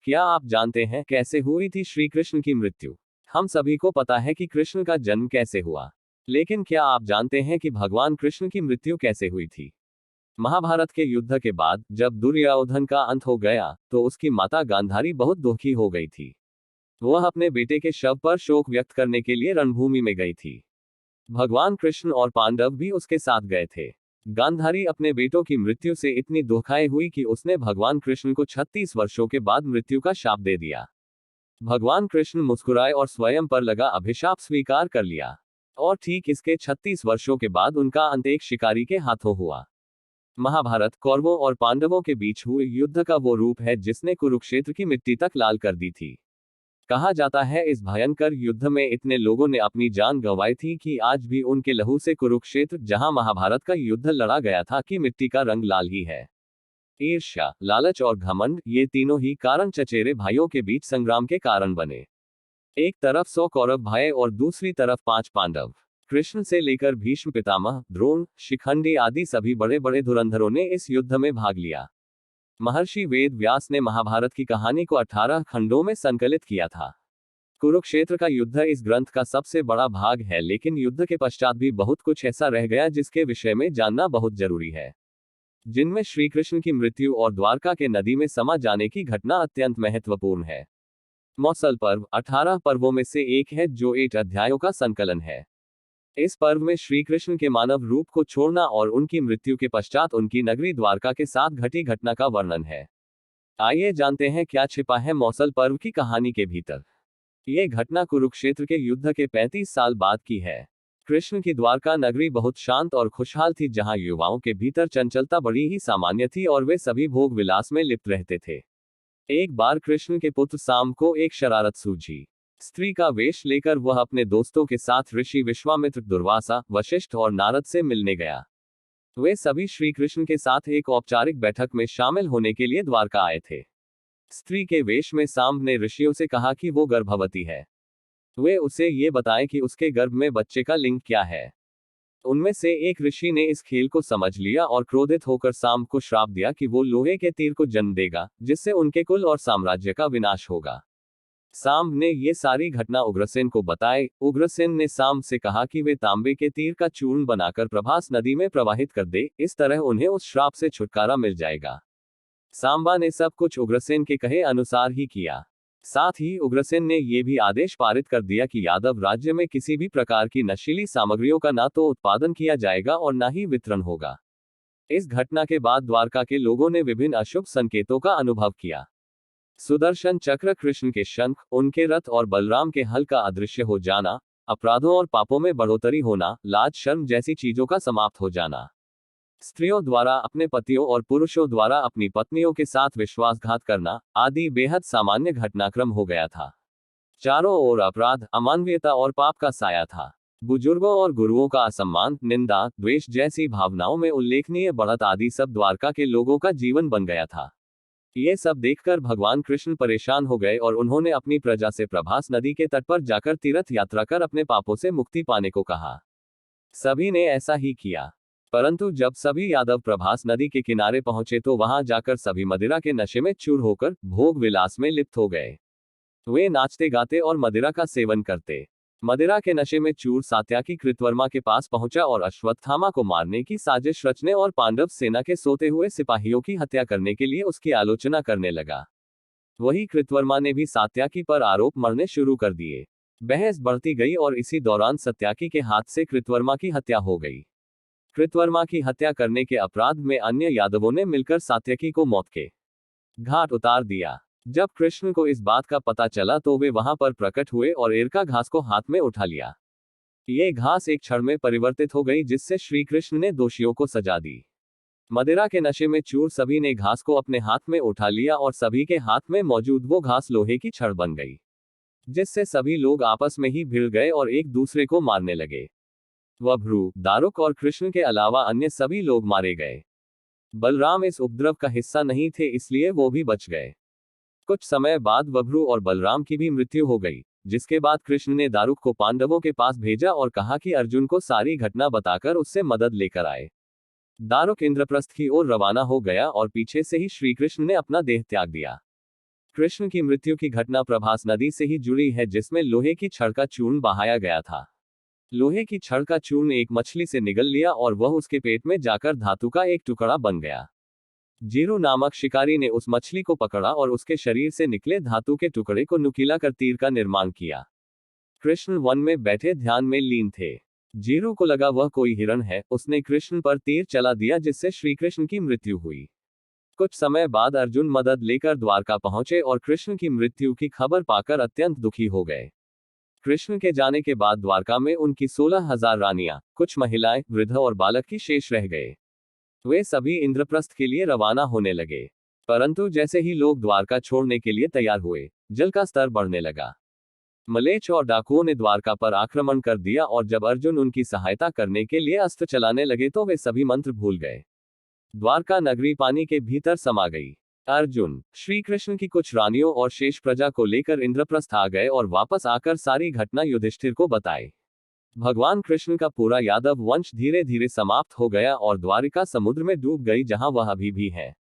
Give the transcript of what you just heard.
क्या आप जानते हैं कैसे हुई थी श्री कृष्ण की मृत्यु? हम सभी को पता है कि कृष्ण का जन्म कैसे हुआ, लेकिन क्या आप जानते हैं कि भगवान कृष्ण की मृत्यु कैसे हुई थी? महाभारत के युद्ध के बाद जब दुर्योधन का अंत हो गया तो उसकी माता गांधारी बहुत दुखी हो गई थी। वह अपने बेटे के शव पर शोक व्यक्त करने के लिए रणभूमि में गई थी। भगवान कृष्ण और पांडव भी उसके साथ गए थे। गांधारी अपने बेटों की मृत्यु से इतनी दुखाई हुई कि उसने भगवान कृष्ण को 36 वर्षों के बाद मृत्यु का शाप दे दिया। भगवान कृष्ण मुस्कुराए और स्वयं पर लगा अभिशाप स्वीकार कर लिया। और ठीक इसके 36 वर्षों के बाद उनका अंत एक शिकारी के हाथों हुआ। महाभारत कौरवों और पांडवों के बीच हुए युद्ध का वो रूप है जिसने कुरुक्षेत्र की मिट्टी तक लाल कर दी थी। कहा जाता है इस भयंकर युद्ध में इतने लोगों ने अपनी जान गंवाई थी कि आज भी उनके लहू से कुरुक्षेत्र जहां महाभारत का युद्ध लड़ा गया था की मिट्टी का रंग लाल ही है। ईर्ष्या, लालच और घमंड, ये तीनों ही कारण चचेरे भाइयों के बीच संग्राम के कारण बने। एक तरफ 100 कौरव भाई और दूसरी तरफ 5 पांडव। कृष्ण से लेकर भीष्म पितामह, द्रोण, शिखंडी आदि सभी बड़े बड़े धुरंधरों ने इस युद्ध में भाग लिया। महर्षि वेद व्यास ने महाभारत की कहानी को 18 खंडों में संकलित किया था। कुरुक्षेत्र का युद्ध इस ग्रंथ का सबसे बड़ा भाग है, लेकिन युद्ध के पश्चात भी बहुत कुछ ऐसा रह गया जिसके विषय में जानना बहुत जरूरी है, जिनमें श्री कृष्ण की मृत्यु और द्वारका के नदी में समा जाने की घटना अत्यंत महत्वपूर्ण है। मौसल पर्व 18 पर्वों में से एक है जो 8 अध्यायों का संकलन है। इस पर्व में श्री कृष्ण के मानव रूप को छोड़ना और उनकी मृत्यु के पश्चात उनकी नगरी द्वारका के साथ घटी घटना का वर्णन है। आइए जानते हैं क्या छिपा है मौसल पर्व की कहानी के भीतर। ये घटना कुरुक्षेत्र के युद्ध के 35 साल बाद की है। कृष्ण की द्वारका नगरी बहुत शांत और खुशहाल थी, जहां युवाओं के भीतर चंचलता बड़ी ही सामान्य थी और वे सभी भोग विलास में लिप्त रहते थे। एक बार कृष्ण के पुत्र साम को एक शरारत सूझी। स्त्री का वेश लेकर वह अपने दोस्तों के साथ ऋषि विश्वामित्र, दुर्वासा, वशिष्ठ और नारद से मिलने गया। वे सभी श्री कृष्ण के साथ एक औपचारिक बैठक में शामिल होने के लिए द्वारका आए थे। स्त्री के वेश में सांब ने ऋषियों से कहा कि वो गर्भवती है। वे उसे ये बताएं कि उसके गर्भ में बच्चे का लिंग क्या है। उनमें से एक ऋषि ने इस खेल को समझ लिया और क्रोधित होकर सांब को श्राप दिया कि वो लोहे के तीर को जन्म देगा, जिससे उनके कुल और साम्राज्य का विनाश होगा। सांब ने ये सारी घटना उग्रसेन को बताई। उग्रसेन ने सांब से कहा कि वे तांबे के तीर का चूर्ण बनाकर प्रभास नदी में प्रवाहित कर दे, इस तरह उन्हें उस श्राप से छुटकारा मिल जाएगा। सांबा ने सब कुछ उग्रसेन के कहे अनुसार ही किया। साथ ही उग्रसेन ने यह भी आदेश पारित कर दिया कि यादव राज्य में किसी भी प्रकार की नशीली सामग्रियों का ना तो उत्पादन किया जाएगा और ना ही वितरण होगा। इस घटना के बाद द्वारका के लोगों ने विभिन्न अशुभ संकेतों का अनुभव किया। सुदर्शन चक्र, कृष्ण के शंख, उनके रथ और बलराम के हल का अदृश्य हो जाना, अपराधों और पापों में बढ़ोतरी होना, लाज शर्म जैसी चीजों का समाप्त हो जाना, स्त्रियों द्वारा अपने पतियों और पुरुषों द्वारा अपनी पत्नियों के साथ विश्वासघात करना आदि बेहद सामान्य घटनाक्रम हो गया था। चारों ओर अपराध, अमानवीयता और पाप का साया था। बुजुर्गों और गुरुओं का असम्मान, निंदा, द्वेष जैसी भावनाओं में उल्लेखनीय बढ़त आदि सब द्वारका के लोगों का जीवन बन गया था। ये सब देखकर भगवान कृष्ण परेशान हो गए और उन्होंने अपनी प्रजा से प्रभास नदी के तट पर जाकर तीर्थ यात्रा कर अपने पापों से मुक्ति पाने को कहा। सभी ने ऐसा ही किया, परंतु जब सभी यादव प्रभास नदी के किनारे पहुंचे तो वहां जाकर सभी मदिरा के नशे में चूर होकर भोग विलास में लिप्त हो गए। वे नाचते गाते और मदिरा का सेवन करते। मदिरा के नशे में चूर सात्याकी कृतवर्मा के पास पहुंचा और अश्वत्थामा को मारने की साजिश रचने और पांडव सेना के सोते हुए सिपाहियों की हत्या करने के लिए उसकी आलोचना करने लगा। वही कृतवर्मा ने भी सात्याकी पर आरोप मरने शुरू कर दिए। बहस बढ़ती गई और इसी दौरान सत्याकी के हाथ से कृतवर्मा की हत्या हो गई। कृतवर्मा की हत्या करने के अपराध में अन्य यादवों ने मिलकर सात्यकी को मौत के घाट उतार दिया। जब कृष्ण को इस बात का पता चला तो वे वहां पर प्रकट हुए और एरका घास को हाथ में उठा लिया। ये घास एक क्षण में परिवर्तित हो गई, जिससे श्री कृष्ण ने दोषियों को सजा दी। मदिरा के नशे में चूर सभी ने घास को अपने हाथ में उठा लिया और सभी के हाथ में मौजूद वो घास लोहे की छड़ बन गई, जिससे सभी लोग आपस में ही भिड़ गए और एक दूसरे को मारने लगे। वभ्रू, दारुक और कृष्ण के अलावा अन्य सभी लोग मारे गए। बलराम इस उपद्रव का हिस्सा नहीं थे, इसलिए वो भी बच गए। कुछ समय बाद वभ्रू और बलराम की भी मृत्यु हो गई, जिसके बाद कृष्ण ने दारुक को पांडवों के पास भेजा और कहा कि अर्जुन को सारी घटना बताकर उससे मदद लेकर आए। दारुक इंद्रप्रस्थ की ओर रवाना हो गया और पीछे से ही श्री कृष्ण ने अपना देह त्याग दिया। कृष्ण की मृत्यु की घटना प्रभास नदी से ही जुड़ी है, जिसमें लोहे की छड़ का चूर्ण बहाया गया था। लोहे की छड़ का चूर्ण एक मछली से निगल लिया और वह उसके पेट में जाकर धातु का एक टुकड़ा बन गया। जीरू नामक शिकारी ने उस मछली को पकड़ा और उसके शरीर से निकले धातु के टुकड़े को नुकीला कर तीर का निर्माण किया। कृष्ण वन में बैठे ध्यान में लीन थे। जीरू को लगा वह कोई हिरण है, उसने कृष्ण पर तीर चला दिया, जिससे श्री कृष्ण की मृत्यु हुई। कुछ समय बाद अर्जुन मदद लेकर द्वारका पहुंचे और कृष्ण की मृत्यु की खबर पाकर अत्यंत दुखी हो गए। कृष्ण के जाने के बाद द्वारका में उनकी 16,000 रानियां, कुछ महिलाएं, वृद्ध और बालक ही शेष रह गए। वे सभी इंद्रप्रस्थ के लिए रवाना होने लगे। परंतु जैसे ही लोग द्वारका छोड़ने के लिए तैयार हुए, जल का स्तर बढ़ने लगा। मलेच्छ और डाकुओं ने द्वारका पर आक्रमण कर दिया और जब अर्जुन उनकी सहायता करने के लिए अस्त्र चलाने लगे तो वे सभी मंत्र भूल गए। द्वारका नगरी पानी के भीतर समा गई। अर्जुन श्री कृष्ण की कुछ रानियों और शेष प्रजा को लेकर इंद्रप्रस्थ आ गए और वापस आकर सारी घटना युधिष्ठिर को बताई। भगवान कृष्ण का पूरा यादव वंश धीरे धीरे समाप्त हो गया और द्वारिका समुद्र में डूब गई, जहां वह अभी भी है।